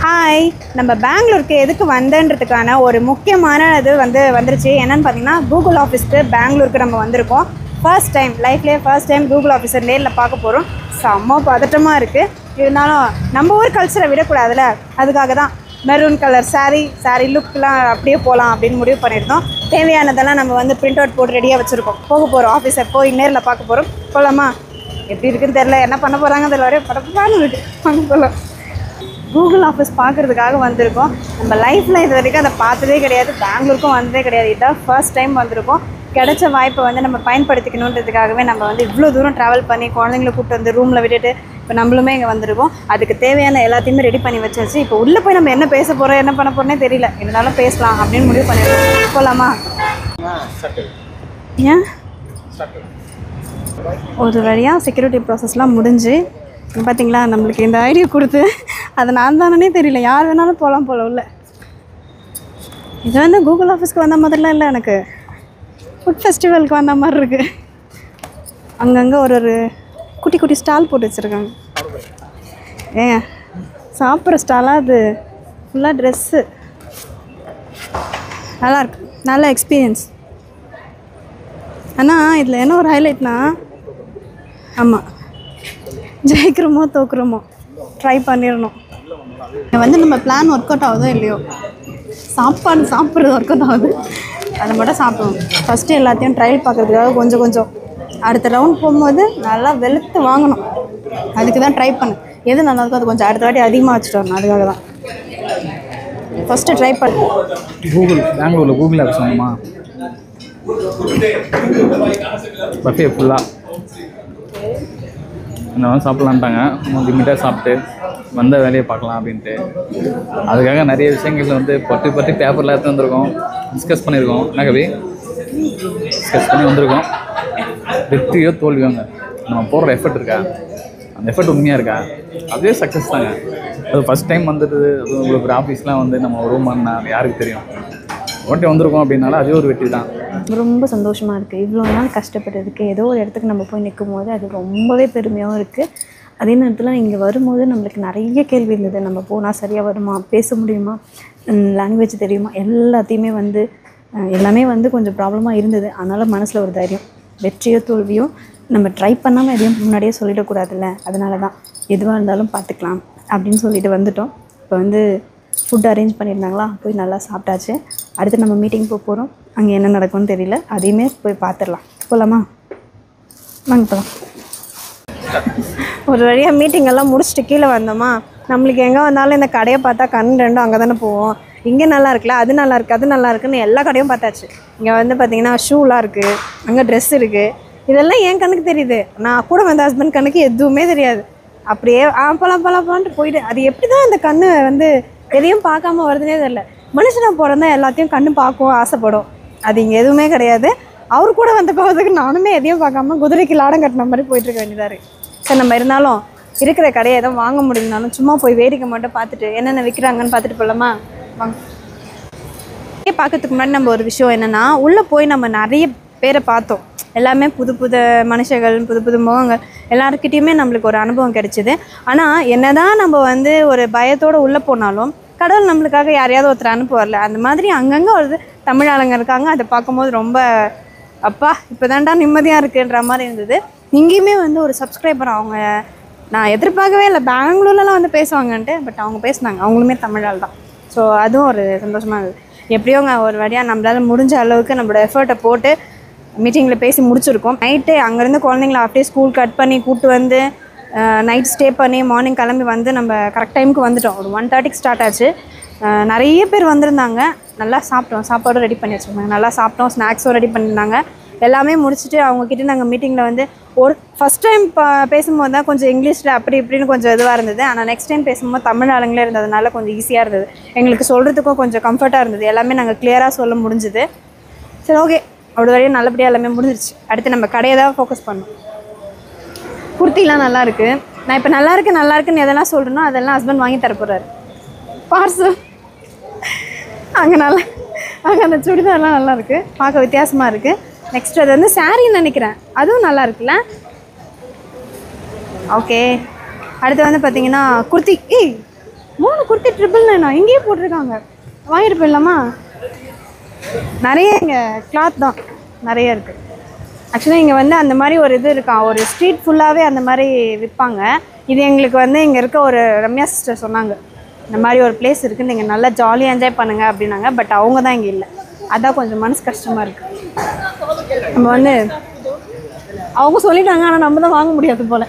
Hi, நம்ம பெங்களூருக்கு எதுக்கு வந்தன்றதுக்கான ஒரு முக்கியமான இது வந்துருச்சு. என்னென்னு பார்த்தீங்கன்னா, கூகுள் ஆஃபீஸ்க்கு பெங்களூருக்கு நம்ம வந்திருக்கோம். ஃபர்ஸ்ட் டைம் லைஃப்லேயே கூகுள் ஆஃபீஸர் நேரில் பார்க்க போகிறோம். செம்ம பதட்டமாக இருக்குது. இருந்தாலும் நம்ம ஊர் கல்ச்சரை விடக்கூடாதுல்ல, அதுக்காக தான் மெரூன் கலர் சாரீ லுக்கெலாம் அப்படியே போகலாம் அப்படின்னு முடிவு பண்ணியிருந்தோம். தேவையானதெல்லாம் நம்ம பிரிண்ட் அவுட் போட்டு ரெடியாக வச்சுருக்கோம். போக போகிறோம், ஆஃபீஸர் போய் நேரில் பார்க்க போகிறோம். போகலாமா? எப்படி இருக்குன்னு தெரில, என்ன பண்ண போகிறாங்க தெரியல, ஒரே படப்பான்னு இருக்குது. வாங்க போகலாம். கூகுள் ஆஃபீஸ் பார்க்குறதுக்காக வந்திருக்கோம். நம்ம லைஃப்பில் இது வரைக்கும் அதை பார்த்ததே கிடையாது, பெங்களூருக்கும் வந்ததே கிடையாது. இதுதான் ஃபர்ஸ்ட் டைம் வந்திருக்கோம். கிடைச்ச வாய்ப்பை நம்ம பயன்படுத்திக்கணுன்றதுக்காகவே நம்ம இவ்வளோ தூரம் ட்ராவல் பண்ணி குழந்தைங்களை கூப்பிட்டு வந்து ரூமில் விட்டுட்டு இப்போ நம்மளுமே இங்கே வந்திருக்கோம். அதுக்கு தேவையான எல்லாத்தையுமே ரெடி பண்ணி வச்சாச்சு. இப்போ உள்ளே போய் நம்ம என்ன பேச போகிறோம், என்ன பண்ண போகிறோன்னே தெரியல. இருந்தாலும் பேசலாம் அப்படின்னு முடிவு பண்ணிடுறோம். போகலாமா? ஏன் ஒரு வழியாக செக்யூரிட்டி ப்ராசஸ்லாம் முடிஞ்சு பார்த்தீங்களா, நம்மளுக்கு இந்த ஐடியா கொடுத்து அதை நான் தானே தெரியல, யார் வேணாலும் போகலாம் போல உள்ள. இது கூகுள் ஆஃபீஸ்க்கு வந்த மாதிரிலாம் இல்லை, எனக்கு ஃபுட் ஃபெஸ்டிவலுக்கு வந்த மாதிரி இருக்குது. அங்கங்கே ஒரு குட்டி குட்டி ஸ்டால் போட்டு வச்சுருக்காங்க. ஏங்க சாப்பிட்ற ஸ்டாலாக அது ஃபுல்லாக ட்ரெஸ்ஸு. நல்லாயிருக்கு, நல்ல எக்ஸ்பீரியன்ஸ். ஆனால் இதில் என்ன ஒரு ஹைலைட்னா, ஆமாம், ஜெயிக்கிறோமோ தோக்குறோமோ ட்ரை பண்ணிடணும். நம்ம பிளான் ஒர்க் அவுட் ஆகுதோ இல்லையோ, சாப்பிட்றது ஒர்க் அவுட் ஆகுது, அதை மட்டும் சாப்பிடுவோம். ஃபஸ்ட்டு எல்லாத்தையும் ட்ரையல் பார்க்குறதுக்காக கொஞ்சம் அடுத்த ரவுண்ட் போகும்போது நல்லா வெளுத்து வாங்கணும். அதுக்கு தான் ட்ரை பண்ணேன். எது நல்லா இருக்கோ அது கொஞ்சம் அடுத்த வாட்டி அதிகமாக வச்சுட்டு வரணும். அதுக்காக தான் ஃபஸ்ட்டு ட்ரை பண்ண. பெங்களூரில் கூகுள் ஆஃபீஸ் வாங்கம்மா, பஃபே ஃபுல்லாக இந்த மாதிரி சாப்பிட்லான்ட்டாங்க. லிமிட்டாக சாப்பிட்டு வந்த வேலையை பார்க்கலாம் அப்படின்ட்டு. அதுக்காக நிறைய விஷயங்கள் பற்றி பேப்பரில் எடுத்து வந்திருக்கோம், டிஸ்கஸ் பண்ணியிருக்கோம். என்ன கவி டிஸ்கஸ் பண்ணி வந்திருக்கோம். வெற்றியோ தோல்வியோங்க, நம்ம போடுற எஃபர்ட் இருக்கா, அந்த எஃபர்ட் உண்மையாக இருக்கா, அதுவே சக்ஸஸ் தாங்க. அது ஃபஸ்ட் டைம் வந்துட்டு அது உங்களுக்கு ஒரு ஆஃபீஸ்லாம் நம்ம ரூம் பண்ணா யாருக்கு தெரியும். ஓட்டி வந்திருக்கோம் அப்படின்னால அதே ஒரு வெற்றி தான். ரொம்ப சந்தோஷமாக இருக்குது. இவ்வளோ நாள் கஷ்டப்பட்டதுக்கு ஏதோ ஒரு இடத்துக்கு நம்ம போய் நிற்கும் போது அது ரொம்பவே பெருமையாகவும் இருக்குது. அதே நேரத்தில் இங்கே வரும்போது நம்மளுக்கு நிறைய கேள்வி இருந்தது. நம்ம போனால் சரியாக வருமா, பேச முடியுமா, லாங்குவேஜ் தெரியுமா, எல்லாத்தையுமே எல்லாமே கொஞ்சம் ப்ராப்ளமாக இருந்தது. அதனால் மனசில் ஒரு தைரியம், வெற்றியோ தோல்வியோ நம்ம ட்ரை பண்ணாமல் எதையும் முன்னாடியே சொல்லிடக்கூடாதுல்ல. அதனால தான் எதுவாக இருந்தாலும் பார்த்துக்கலாம் அப்படின்னு சொல்லிட்டு வந்துட்டோம். இப்போ ஃபுட் அரேஞ்ச் பண்ணியிருந்தாங்களா, போய் நல்லா சாப்பிட்டாச்சு. அடுத்து நம்ம மீட்டிங் போகிறோம். அங்கே என்ன நடக்கும்னு தெரியல, அதையுமே போய் பார்த்துடலாம். போகலாமா? வாங்க போகலாம். ஒரு வழியாக மீட்டிங்கெல்லாம் முடிச்சுட்டு கீழே வந்தோமா, நம்மளுக்கு எங்கே வந்தாலும் இந்த கடையை பார்த்தா கண் ரெண்டும் அங்கே தானே போவோம். இங்கே நல்லா இருக்குல்ல, அது நல்லா இருக்குது, அது நல்லா இருக்குன்னு எல்லா கடையும் பார்த்தாச்சு. இங்கே பார்த்திங்கன்னா ஷூலாம் இருக்குது, அங்கே ட்ரெஸ் இருக்குது. இதெல்லாம் என் கண்ணுக்கு தெரியுது, நான் கூட வந்த ஹஸ்பண்ட் கண்ணுக்கு எதுவுமே தெரியாது. அப்படியே பலான்ட்டு போயிட்டு அது எப்படி தான் அந்த கண்ணு எதையும் பார்க்காம வருதுன்னே தெரியல. மனுஷனை பிறந்தா எல்லாத்தையும் கண்ணு பார்க்கவும் ஆசைப்படும். அது இங்கே எதுவுமே கிடையாது. அவர் கூட வந்த போகிறதுக்கு நானுமே எதையும் பார்க்காம குதிரைக்கு லாடம் கட்டின மாதிரி போயிட்டுருக்க வேண்டியதாக இருக்குது. சரி, நம்ம இருந்தாலும் இருக்கிற கடையை எதுவும் வாங்க முடியலனாலும் சும்மா போய் வேடிக்கை மட்டும் பார்த்துட்டு என்னென்ன விற்கிறாங்கன்னு பார்த்துட்டு போகலாமா? வாங்க. பார்க்கறதுக்கு முன்னாடி நம்ம ஒரு விஷயம் என்னென்னா, உள்ளே போய் நம்ம நிறைய பேரை பார்த்தோம். எல்லாமே புது மனுஷர்கள், புது முகங்கள், எல்லாருக்கிட்டேயுமே நம்மளுக்கு ஒரு அனுபவம் கிடைச்சிது. ஆனால் என்ன தான் நம்ம ஒரு பயத்தோடு உள்ளே போனாலும் கடவுள் நம்மளுக்காக யாரையாவது ஒருத்தர் அனுப்புவார்ல, அந்த மாதிரி அங்கங்கே ஒரு தமிழ் ஆளுங்க இருக்காங்க. அதை பார்க்கும்போது ரொம்ப அப்பா இப்போ தான்டா நிம்மதியாக இருக்குன்ற மாதிரி இருந்தது. இங்கேயுமே ஒரு சப்ஸ்கிரைபர், அவங்க நான் எதிர்பார்க்கவே இல்லை பெங்களூர்லலாம் பேசுவாங்கன்ட்டு. பட் அவங்க பேசுனாங்க, அவங்களுமே தமிழால் தான். ஸோ அதுவும் ஒரு சந்தோஷமாக இருந்தது. எப்படியோங்க ஒரு வழியாக நம்மளால் முடிஞ்ச அளவுக்கு நம்மளோட எஃபர்ட்டை போட்டு மீட்டிங்கில் பேசி முடிச்சிருக்கோம். நைட்டு அங்கேருந்து குழந்தைங்கள அப்படியே ஸ்கூல் கட் பண்ணி கூப்பிட்டு நைட் ஸ்டே பண்ணி மார்னிங் கிளம்பி நம்ம கரெக்ட் டைமுக்கு வந்துட்டோம். ஒரு 1:30க்கு ஸ்டார்ட் ஆச்சு. நிறைய பேர் வந்திருந்தாங்க. நல்லா சாப்பிட்டோம், சாப்பாடும் ரெடி பண்ணி வச்சுருந்தாங்க. நல்லா சாப்பிட்டோம், ஸ்நாக்ஸும் ரெடி பண்ணியிருந்தாங்க. எல்லாமே முடிச்சுட்டு அவங்கக்கிட்ட நாங்கள் மீட்டிங்கில் ஒரு ஃபஸ்ட் டைம் பேசும்போது தான் கொஞ்சம் இங்கிலீஷில் அப்படி இப்படின்னு கொஞ்சம் இதுவாக இருந்தது. ஆனால் நெக்ஸ்ட் டைம் பேசும்போது தமிழ் ஆளுங்களே இருந்ததுனால கொஞ்சம் ஈஸியாக இருந்தது. எங்களுக்கு சொல்கிறதுக்கும் கொஞ்சம் கம்ஃபர்ட்டாக இருந்தது. எல்லாமே நாங்கள் கிளியராக சொல்ல முடிஞ்சுது. சரி, ஓகே, அவ்வளோ வரையும் நல்லபடியாக எல்லாமே முடிஞ்சிருச்சு. அடுத்து நம்ம கடையை தான் ஃபோக்கஸ் பண்ணோம். குர்த்திலாம் நல்லாயிருக்கு. நான் இப்போ நல்லா இருக்குன்னு எதெல்லாம் சொல்கிறேனோ அதெல்லாம் ஹஸ்பண்ட் வாங்கி தரப்போகிறாரு. பார்சல் அங்கே அந்த சுடிதார்லாம் நல்லாயிருக்கு, பார்க்க வித்தியாசமாக இருக்குது. நெக்ஸ்ட் அது சாரின்னு நினைக்கிறேன், அதுவும் நல்லா இருக்குல்ல. ஓகே, அடுத்து பார்த்தீங்கன்னா குர்த்தி. 3 குர்த்தி 999 இங்கேயே போட்டிருக்காங்க. வாங்கிட்டு போயிடலாமா? நிறைய இங்கே கிளாத் தான் நிறைய இருக்குது. ஆக்சுவலாக இங்கே வந்து அந்த மாதிரி ஒரு இது இருக்கான், ஒரு ஸ்ட்ரீட் ஃபுல்லாகவே அந்த மாதிரி விற்பாங்க. இது எங்களுக்கு வந்து இங்கே இருக்க ஒரு ரம்யா சிஸ்டர் சொன்னாங்க, இந்த மாதிரி ஒரு பிளேஸ் இருக்குது, நீங்கள் நல்லா ஜாலியாக என்ஜாய் பண்ணுங்கள் அப்படின்னாங்க. பட் அவங்க தான் இங்கே இல்லை, அதான் கொஞ்சம் மனசு கஷ்டமாக இருக்குது. நம்ம வந்து அவங்க சொல்லிட்டாங்க, ஆனால் நம்ம தான் வாங்க முடியாது போல்.